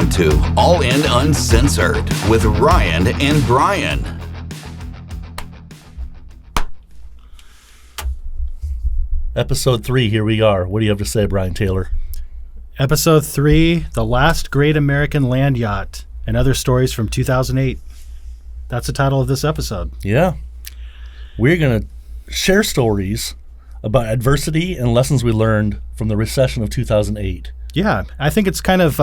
Welcome to All In Uncensored with Ryan and Bryon. Episode 3, here we are. What do you have to say, Brian Taylor? Episode 3, The Last Great American Land Yacht and Other Stories from 2008. That's the title of this episode. Yeah. We're going to share stories about adversity and lessons we learned from the recession of 2008. Yeah, I think it's kind of,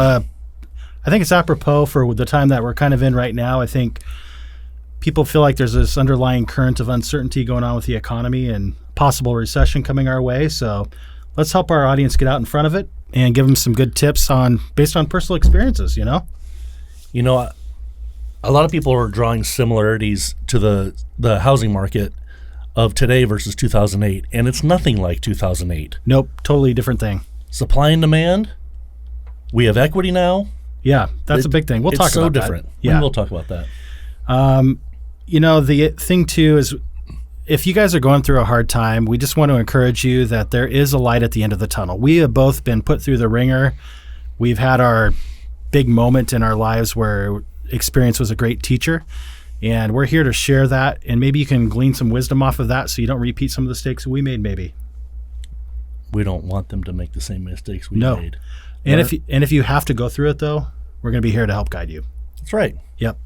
I think it's apropos for the time that we're kind of in right now. I think people feel like there's this underlying current of uncertainty going on with the economy and possible recession coming our way. So let's help our audience get out in front of it and give them some good tips based on personal experiences, you know? You know, a lot of people are drawing similarities to the housing market of today versus 2008, and it's nothing like 2008. Nope, totally different thing. Supply and demand. We have equity now. Yeah, that's a big thing. We'll talk about that. It's so different. Yeah. We'll talk about that. You know, the thing too is if you guys are going through a hard time, we just want to encourage you that there is a light at the end of the tunnel. We have both been put through the ringer. We've had our big moment in our lives where experience was a great teacher, and we're here to share that, and maybe you can glean some wisdom off of that so you don't repeat some of the mistakes we made maybe. We don't want them to make the same mistakes we made. And if you have to go through it, though, we're going to be here to help guide you. That's right. Yep.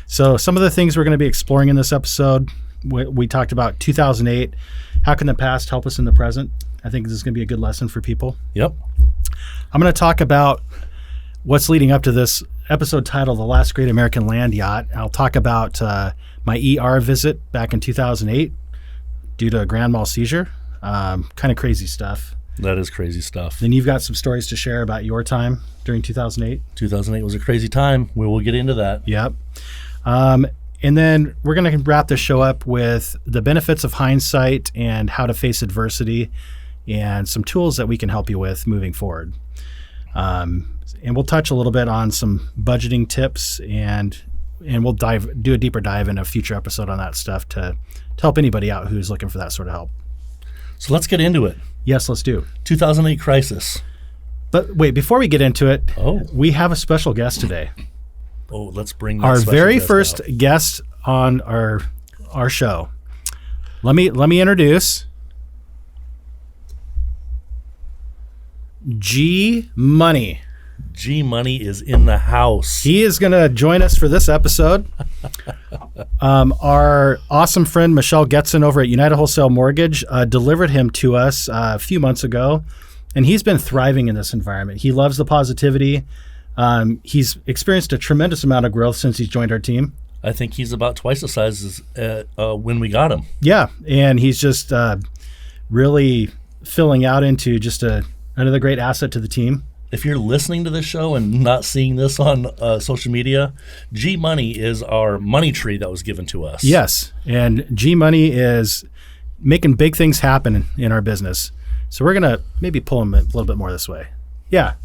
So some of the things we're going to be exploring in this episode, we talked about 2008. How can the past help us in the present? I think this is going to be a good lesson for people. Yep. I'm going to talk about what's leading up to this episode titled The Last Great American Land Yacht. I'll talk about my ER visit back in 2008 due to a grand mal seizure. Kind of crazy stuff. That is crazy stuff. Then you've got some stories to share about your time during 2008. 2008 was a crazy time. We will get into that. Yep. And then we're going to wrap the show up with the benefits of hindsight and how to face adversity and some tools that we can help you with moving forward. And we'll touch a little bit on some budgeting tips and we'll do a deeper dive in a future episode on that stuff to help anybody out who's looking for that sort of help. So let's get into it. Yes, let's do. 2008 crisis. But wait, before we get into it, we have a special guest today. Oh, let's bring that our special very guest first out. guest on our show. Let me introduce G Money. G Money is in the house. He is going to join us for this episode. Our awesome friend Michelle Getson over at United Wholesale Mortgage delivered him to us a few months ago, and he's been thriving in this environment. He loves the positivity. He's experienced a tremendous amount of growth since he's joined our team. I think he's about twice the size as when we got him. Yeah, and he's just really filling out into just another great asset to the team. If you're listening to this show and not seeing this on social media, G Money is our money tree that was given to us. Yes, and G Money is making big things happen in our business. So we're going to maybe pull him a little bit more this way. Yeah.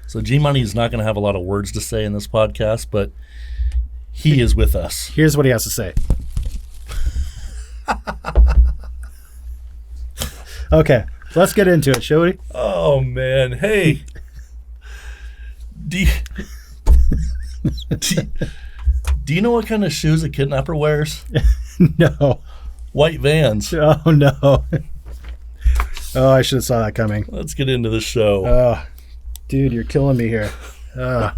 So G Money is not going to have a lot of words to say in this podcast, but he is with us. Here's what he has to say. Okay, let's get into it, shall we? Oh, man. Hey. Do you know what kind of shoes a kidnapper wears? No. White Vans. Oh, no. Oh, I should have saw that coming. Let's get into the show. Oh, dude, you're killing me here. I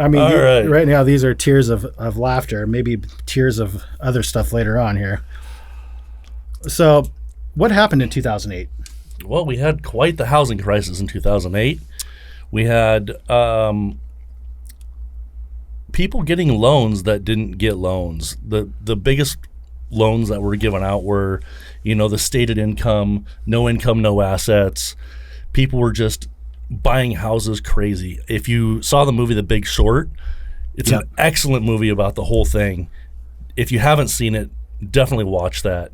mean, All right. Right now, these are tears of laughter, maybe tears of other stuff later on here. So what happened in 2008? Well, we had quite the housing crisis in 2008. We had people getting loans that didn't get loans. The biggest loans that were given out were, the stated income, no assets. People were just buying houses crazy. If you saw the movie The Big Short, it's an excellent movie about the whole thing. If you haven't seen it, definitely watch that.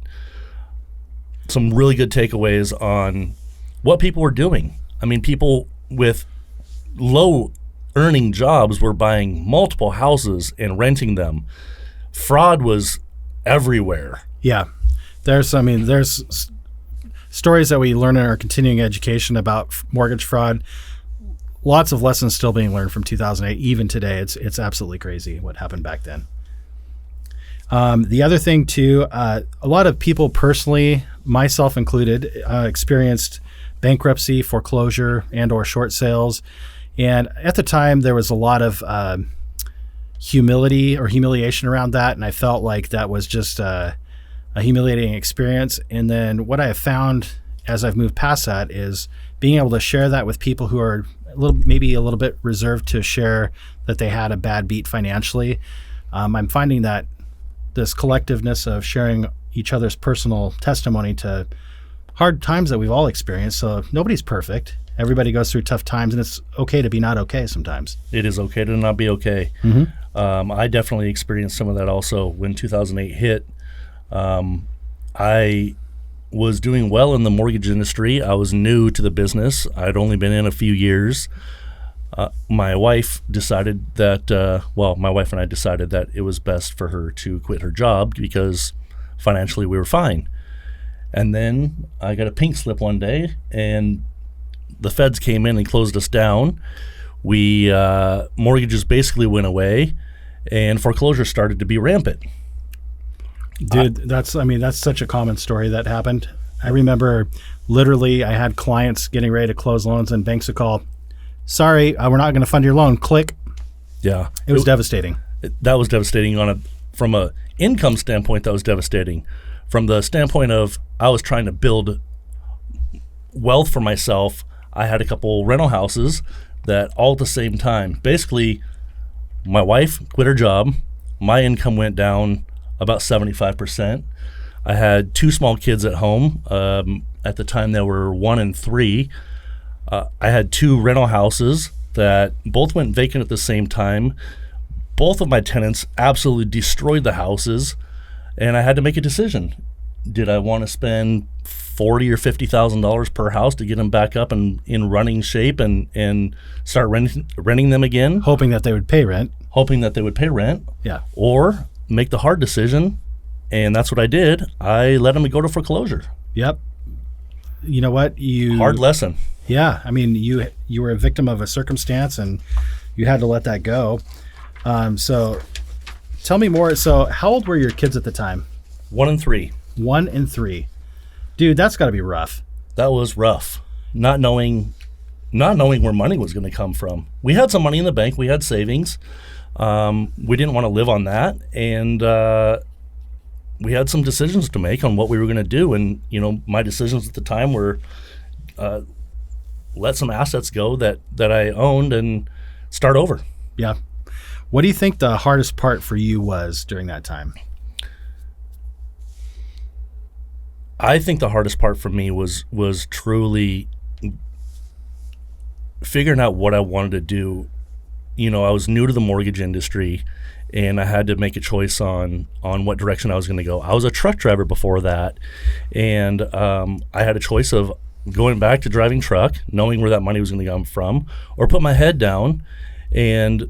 Some really good takeaways on what people were doing. I mean, people with low earning jobs were buying multiple houses and renting them. Fraud was everywhere. Yeah. There's stories that we learn in our continuing education about mortgage fraud. lots of lessons still being learned from 2008. Even today, it's absolutely crazy what happened back then. The other thing too, a lot of people personally, myself included, experienced bankruptcy, foreclosure, and or short sales. And at the time, there was a lot of humiliation around that. And I felt like that was just a humiliating experience. And then what I have found as I've moved past that is being able to share that with people who are maybe a little bit reserved to share that they had a bad beat financially. I'm finding that this collectiveness of sharing each other's personal testimony to hard times that we've all experienced. So nobody's perfect. Everybody goes through tough times, and it's okay to be not okay sometimes. It is okay to not be okay. Mm-hmm. I definitely experienced some of that also when 2008 hit. I was doing well in the mortgage industry. I was new to the business. I'd only been in a few years. My wife decided that, my wife and I decided that it was best for her to quit her job because financially we were fine. And then I got a pink slip one day, and the feds came in and closed us down. Mortgages basically went away, and foreclosure started to be rampant. Dude, that's such a common story that happened. I remember literally I had clients getting ready to close loans, and banks would call, sorry, we're not going to fund your loan. Click. Yeah. It was devastating. That was devastating from a income standpoint. That was devastating. From the standpoint of I was trying to build wealth for myself. I had a couple rental houses that all at the same time, basically my wife quit her job. My income went down about 75%. I had two small kids at home. At the time, they were 1 and 3. I had two rental houses that both went vacant at the same time. Both of my tenants absolutely destroyed the houses, and I had to make a decision. Did I want to spend $40,000 or $50,000 per house to get them back up and in running shape and start renting them again? Hoping that they would pay rent. Yeah. Or make the hard decision, and that's what I did. I let them go to foreclosure. Yep. You know what? Hard lesson. Yeah. I mean, you were a victim of a circumstance, and you had to let that go. So tell me more. So how old were your kids at the time? 1 and 3. 1 and 3. Dude, that's got to be rough. That was rough. Not knowing where money was going to come from. We had some money in the bank. We had savings. We didn't want to live on that, and we had some decisions to make on what we were going to do. And my decisions at the time were let some assets go that I owned and start over. Yeah. What do you think the hardest part for you was during that time? I think the hardest part for me was truly figuring out what I wanted to do. I was new to the mortgage industry, and I had to make a choice on what direction I was going to go. I was a truck driver before that, and I had a choice of going back to driving truck, knowing where that money was going to come from, or put my head down and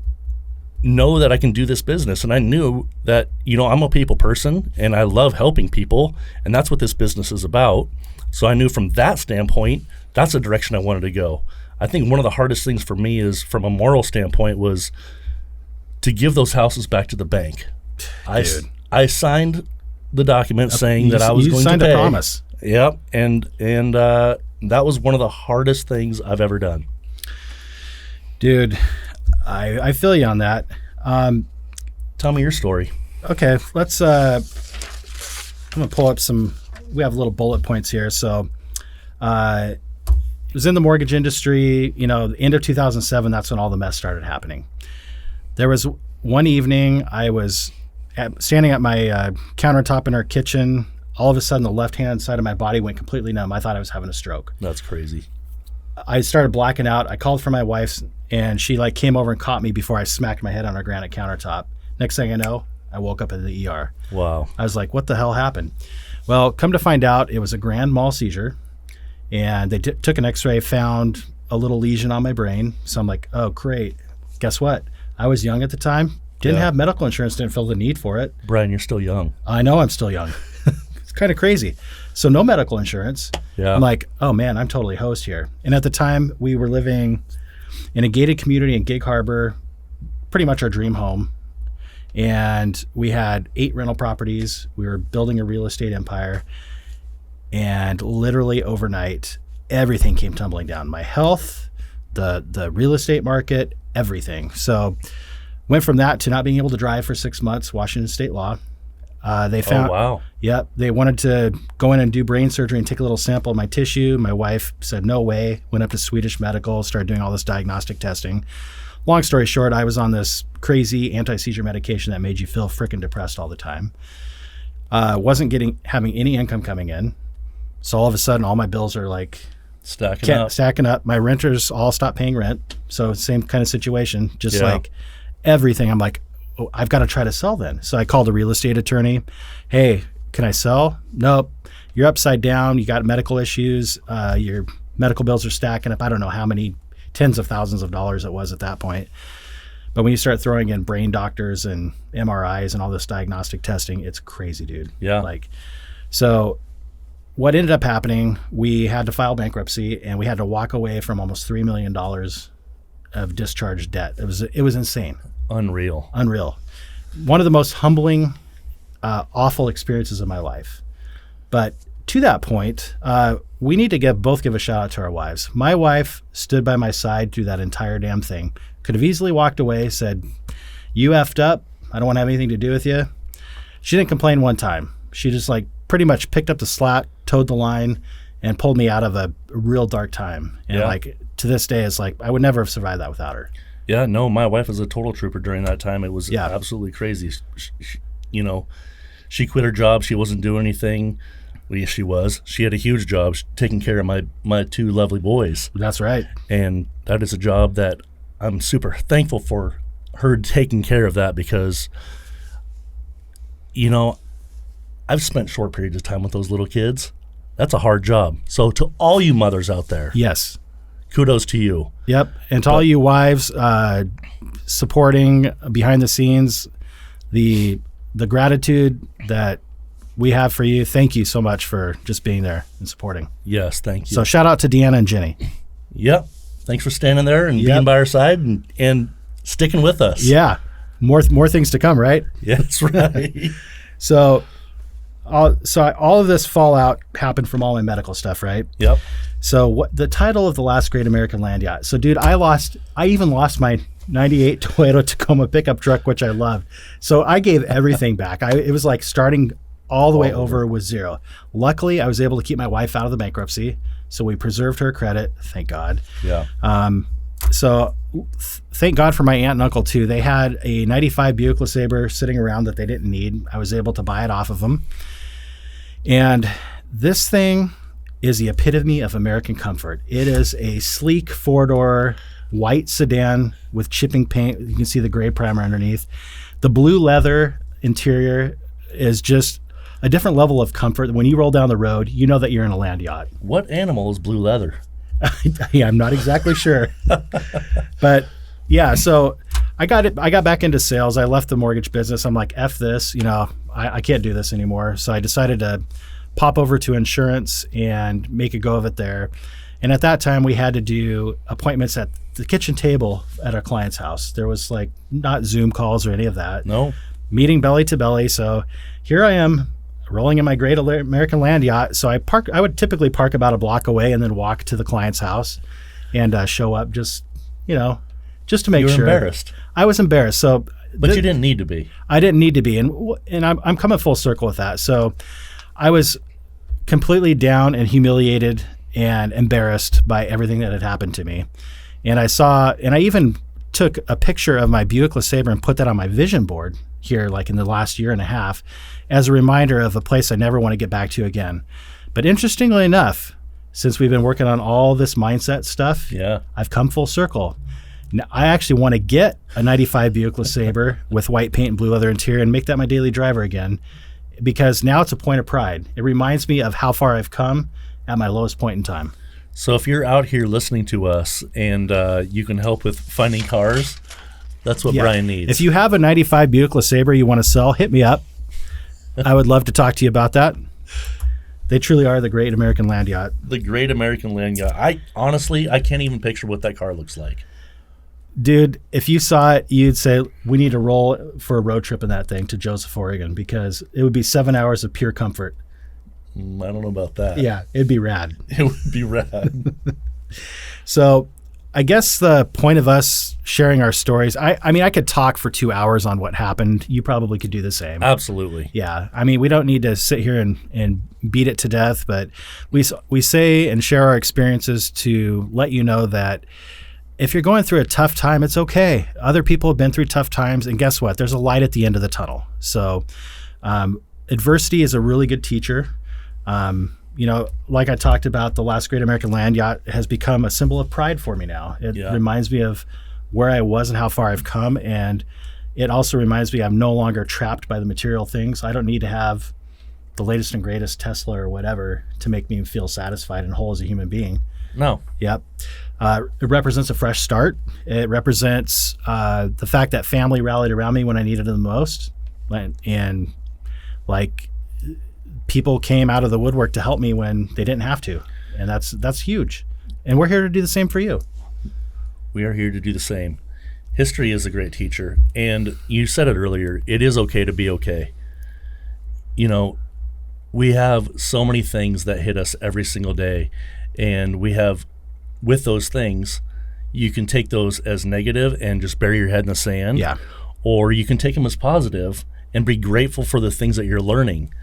know that I can do this business. And I knew that, I'm a people person, and I love helping people, and that's what this business is about. So I knew from that standpoint, that's the direction I wanted to go. I think one of the hardest things for me is, from a moral standpoint, was to give those houses back to the bank. I signed the document saying that I was going to pay. You signed a promise. Yep, and that was one of the hardest things I've ever done. Dude, I feel you on that. Tell me your story. Okay, let's. I'm gonna pull up some. We have little bullet points here. So, it was in the mortgage industry. The end of 2007. That's when all the mess started happening. There was one evening I was standing at my countertop in our kitchen. All of a sudden, the left-hand side of my body went completely numb. I thought I was having a stroke. That's crazy. I started blacking out. I called for my wife, and she came over and caught me before I smacked my head on our granite countertop. Next thing I know, I woke up in the ER. Wow. I was like, what the hell happened? Well, come to find out, it was a grand mal seizure, and they took an x-ray, found a little lesion on my brain. So I'm like, oh, great. Guess what? I was young at the time, didn't have medical insurance, didn't feel the need for it. Bryon, you're still young. I know I'm still young. It's kind of crazy. So no medical insurance. Yeah. I'm like, oh man, I'm totally hosed here. And at the time we were living in a gated community in Gig Harbor, pretty much our dream home. And we had 8 rental properties. We were building a real estate empire. And literally overnight, everything came tumbling down. My health, the real estate market, everything. So went from that to not being able to drive for 6 months, Washington state law. They found, oh, wow. Yep. They wanted to go in and do brain surgery and take a little sample of my tissue. My wife said, no way. Went up to Swedish Medical, started doing all this diagnostic testing. Long story short, I was on this crazy anti-seizure medication that made you feel freaking depressed all the time. Wasn't having any income coming in. So all of a sudden, all my bills are like stacking up. My renters all stopped paying rent. So same kind of situation, just like everything. I'm like, oh, I've got to try to sell then. So I called a real estate attorney. Hey, can I sell? Nope. You're upside down. You got medical issues. Your medical bills are stacking up. I don't know how many tens of thousands of dollars it was at that point. But when you start throwing in brain doctors and MRIs and all this diagnostic testing, it's crazy, dude. Yeah. So what ended up happening, we had to file bankruptcy and we had to walk away from almost $3 million of discharged debt. It was insane. Unreal. One of the most humbling, awful experiences of my life. But to that point, we need to both give a shout out to our wives. My wife stood by my side through that entire damn thing. Could have easily walked away, said, you effed up. I don't want to have anything to do with you. She didn't complain one time. She just pretty much picked up the slack, towed the line, and pulled me out of a real dark time. And to this day, it's I would never have survived that without her. Yeah, no, my wife was a total trooper during that time. It was absolutely crazy. She quit her job. She wasn't doing anything. Well, yes, she was. She had a huge job taking care of my 2 lovely boys. That's right. And that is a job that I'm super thankful for her taking care of that because, I've spent short periods of time with those little kids. That's a hard job. So to all you mothers out there. Yes. Kudos to you. Yep. And to all you wives supporting behind the scenes, the gratitude that we have for you. Thank you so much for just being there and supporting. Yes, thank you. So shout out to Deanna and Jenny. Yep. Thanks for standing there and being by our side and sticking with us. Yeah. More things to come, right? Yeah, that's right. So all of this fallout happened from all my medical stuff, right? Yep. So what the title of the last great American land yacht. So dude, I even lost my 98 Toyota Tacoma pickup truck, which I loved. So I gave everything back. It was like starting all the way over with zero. Luckily, I was able to keep my wife out of the bankruptcy. So we preserved her credit. Thank God. Yeah. So thank God for my aunt and uncle too. They had a 95 Buick Le Sabre sitting around that they didn't need. I was able to buy it off of them. And this thing is the epitome of American comfort. It is a sleek 4-door white sedan with chipping paint. You can see the gray primer underneath. The blue leather interior is just a different level of comfort. When you roll down the road, you know that you're in a land yacht. What animal is blue leather? Yeah, I'm not exactly sure. But yeah, so I got back into sales. I left the mortgage business. I'm like, F this, I can't do this anymore. So I decided to pop over to insurance and make a go of it there. And at that time, we had to do appointments at the kitchen table at our client's house. There was not Zoom calls or any of that. No. Meeting belly to belly. So here I am rolling in my great American land yacht. So I would typically park about a block away and then walk to the client's house and show up just to make sure. You were embarrassed. I was embarrassed. But you didn't need to be. I didn't need to be. And I'm coming full circle with that. So I was completely down and humiliated and embarrassed by everything that had happened to me. And I even took a picture of my Buick Le Sabre and put that on my vision board here in the last year and a half as a reminder of a place I never want to get back to again. But interestingly enough, since we've been working on all this mindset stuff, I've come full circle. Now, I actually want to get a 95 Buick Le Sabre with white paint and blue leather interior and make that my daily driver again, because now it's a point of pride. It reminds me of how far I've come at my lowest point in time. So if you're out here listening to us and you can help with finding cars, that's what Bryon needs. If you have a 95 Buick Le Sabre you want to sell, hit me up. I would love to talk to you about that. They truly are the great American land yacht. The great American land yacht. I honestly can't even picture what that car looks like. Dude, if you saw it, you'd say, we need to roll for a road trip in that thing to Joseph, Oregon, because it would be 7 hours of pure comfort. I don't know about that. Yeah, it'd be rad. It would be rad. So I guess the point of us sharing our stories, I mean, I could talk for 2 hours on what happened. You probably could do the same. Absolutely. Yeah. I mean, we don't need to sit here and beat it to death, but we say and share our experiences to let you know that if you're going through a tough time, it's okay. Other people have been through tough times, and guess what? There's a light at the end of the tunnel. So adversity is a really good teacher. Like I talked about, the last Great American Land Yacht has become a symbol of pride for me now. It reminds me of where I was and how far I've come, and it also reminds me I'm no longer trapped by the material things. I don't need to have the latest and greatest Tesla or whatever to make me feel satisfied and whole as a human being. No. Yep. It represents a fresh start. It represents the fact that family rallied around me when I needed them the most. And like people came out of the woodwork to help me when they didn't have to. And that's huge. And we're here to do the same for you. We are here to do the same. History is a great teacher. And you said it earlier, it is okay to be okay. You know, we have so many things that hit us every single day. And we have, with those things, you can take those as negative and just bury your head in the sand. Yeah. Or you can take them as positive and be grateful for the things that you're learning.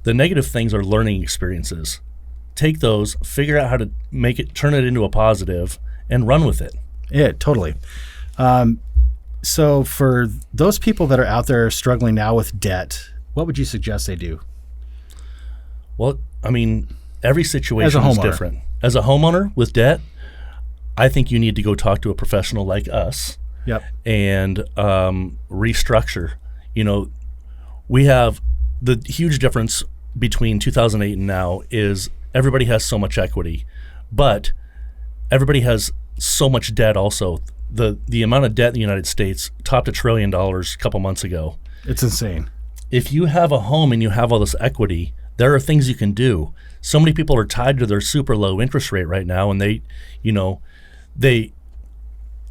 The negative things are learning experiences. Take those, figure out how to turn it into a positive, and run with it. Yeah, totally. So for those people that are out there struggling now with debt, what would you suggest they do? Well, I mean, every situation is different. As a homeowner with debt, I think you need to go talk to a professional like us. Yep. And restructure. You know, we have the huge difference between 2008 and now is everybody has so much equity, but everybody has so much debt also. The amount of debt in the United States topped $1 trillion a couple months ago. It's insane. If you have a home and you have all this equity, there are things you can do. So many people are tied to their super low interest rate right now, and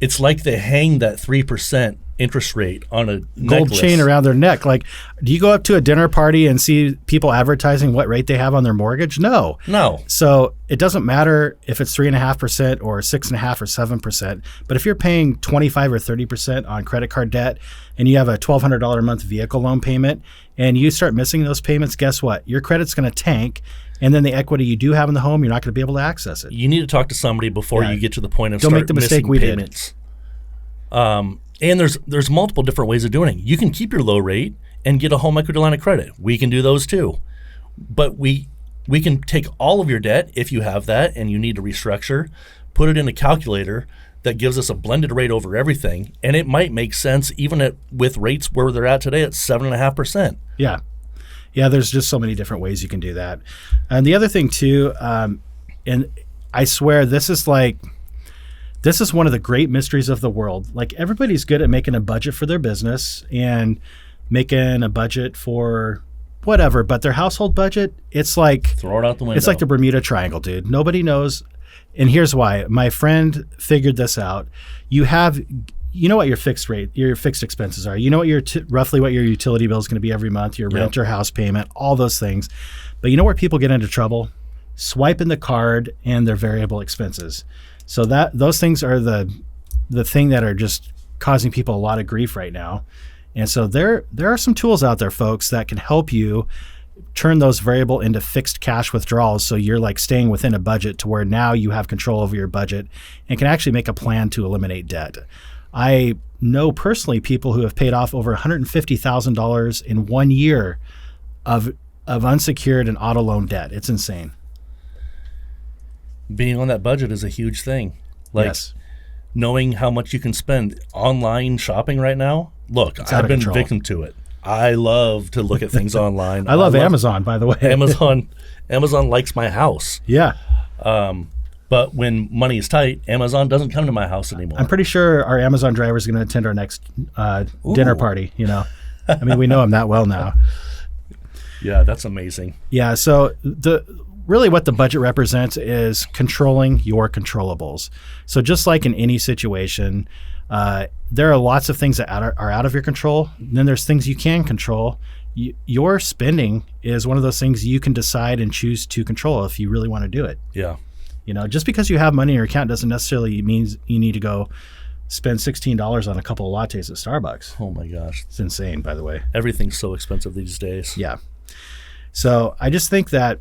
it's like they hang that 3% interest rate on a gold necklace. Chain around their neck. Like, do you go up to a dinner party and see people advertising what rate they have on their mortgage? No. So it doesn't matter if it's 3.5% or 6.5% or 7%. But if you're paying 25 or 30% on credit card debt and you have a $1,200 a month vehicle loan payment and you start missing those payments, guess what? Your credit's going to tank. And then the equity you do have in the home, you're not going to be able to access it. You need to talk to somebody before you get to the point of Don't make the mistake we payments. And there's multiple different ways of doing it. You can keep your low rate and get a home equity line of credit. We can do those too. But we can take all of your debt, if you have that and you need to restructure, put it in a calculator that gives us a blended rate over everything. And it might make sense even with rates where they're at today at 7.5%. Yeah. Yeah, there's just so many different ways you can do that. And the other thing too, and I swear this is one of the great mysteries of the world. Like, everybody's good at making a budget for their business and making a budget for whatever, but their household budget, it's like throw it out the window. It's like the Bermuda Triangle, dude. Nobody knows. And here's why. My friend figured this out. You know what your fixed expenses are. You know what roughly what your utility bill is going to be every month, your rent or house payment, all those things. But you know where people get into trouble? Swiping the card and their variable expenses. So those things are the thing that are just causing people a lot of grief right now. And so there are some tools out there, folks, that can help you turn those variable into fixed cash withdrawals. So you're like staying within a budget to where now you have control over your budget and can actually make a plan to eliminate debt. I know personally people who have paid off over $150,000 in 1 year of unsecured and auto loan debt. It's insane. Being on that budget is a huge thing. Knowing how much you can spend online shopping right now. Look, I've been victim to it. I love to look at things online. I love Amazon, by the way. Amazon likes my house. Yeah. But when money is tight, Amazon doesn't come to my house anymore. I'm pretty sure our Amazon driver is going to attend our next dinner party. You know, I mean, we know him that well now. Yeah, that's amazing. Yeah. So really what the budget represents is controlling your controllables. So just like in any situation, There are lots of things that are out of your control. And then there's things you can control. Your spending is one of those things you can decide and choose to control if you really want to do it. Yeah. Just because you have money in your account doesn't necessarily mean you need to go spend $16 on a couple of lattes at Starbucks. Oh my gosh. It's insane, by the way. Everything's so expensive these days. Yeah. So I just think that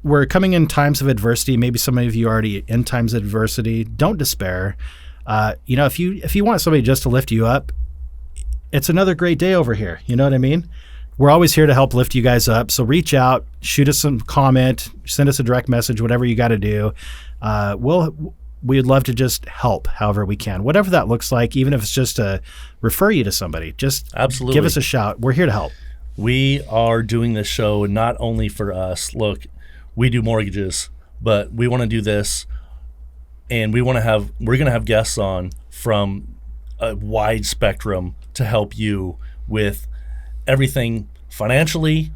we're coming in times of adversity. Maybe some of you are already in times of adversity. Don't despair. If you want somebody just to lift you up, it's another great day over here. You know what I mean? We're always here to help lift you guys up. So reach out, shoot us some comment, send us a direct message, whatever you got to do. We'd love to just help however we can, whatever that looks like, even if it's just to refer you to somebody. Just absolutely give us a shout. We're here to help. We are doing this show not only for us. Look, we do mortgages, but we want to do this, and we're going to have guests on from a wide spectrum to help you with everything financially,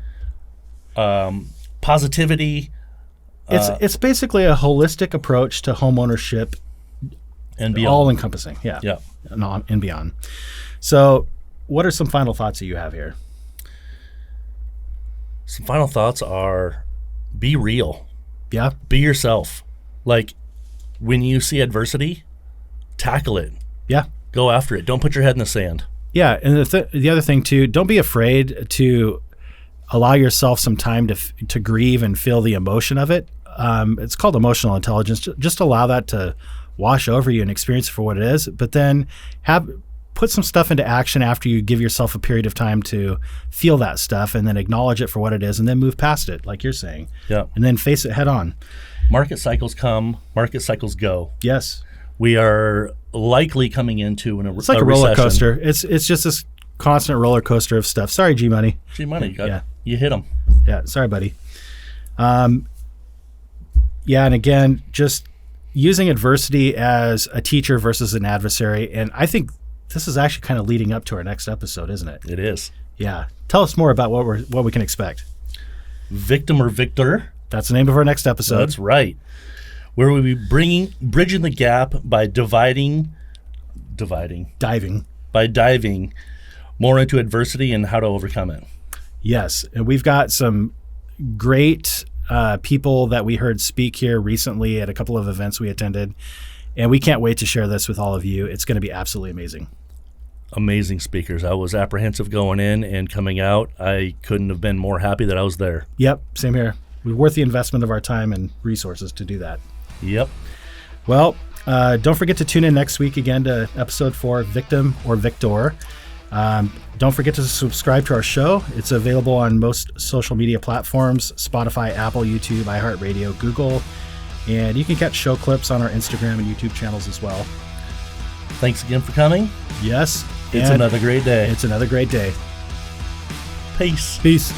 positivity. It's basically a holistic approach to home ownership and beyond. All encompassing. Yeah. Yeah. And beyond. So what are some final thoughts that you have here? Some final thoughts are be real. Yeah. Be yourself. Like when you see adversity, tackle it. Yeah. Go after it. Don't put your head in the sand. Yeah. And the other thing too, don't be afraid to allow yourself some time to grieve and feel the emotion of it. It's called emotional intelligence. Just allow that to wash over you and experience it for what it is. But then put some stuff into action after you give yourself a period of time to feel that stuff, and then acknowledge it for what it is, and then move past it, like you're saying. Yeah. And then face it head on. Market cycles come, market cycles go. Yes. We are likely coming into it's like a roller coaster. It's just this constant roller coaster of stuff. Sorry, G Money. G Money. Yeah. You hit them. Yeah. Sorry, buddy. Yeah. And again, just using adversity as a teacher versus an adversary. And I think this is actually kind of leading up to our next episode, isn't it? It is. Yeah. Tell us more about what we can expect. Victim or Victor. That's the name of our next episode. That's right. Where we'll be bridging the gap by diving more into adversity and how to overcome it. Yes. And we've got some great people that we heard speak here recently at a couple of events we attended. And we can't wait to share this with all of you. It's going to be absolutely amazing. Amazing speakers. I was apprehensive going in, and coming out, I couldn't have been more happy that I was there. Yep. Same here. It was worth the investment of our time and resources to do that. Yep. Well, don't forget to tune in next week again to episode 4, Victim or Victor. Don't forget to subscribe to our show. It's available on most social media platforms: Spotify, Apple, YouTube, iHeartRadio, Google. And you can catch show clips on our Instagram and YouTube channels as well. Thanks again for coming. Yes. It's another great day. It's another great day. Peace. Peace.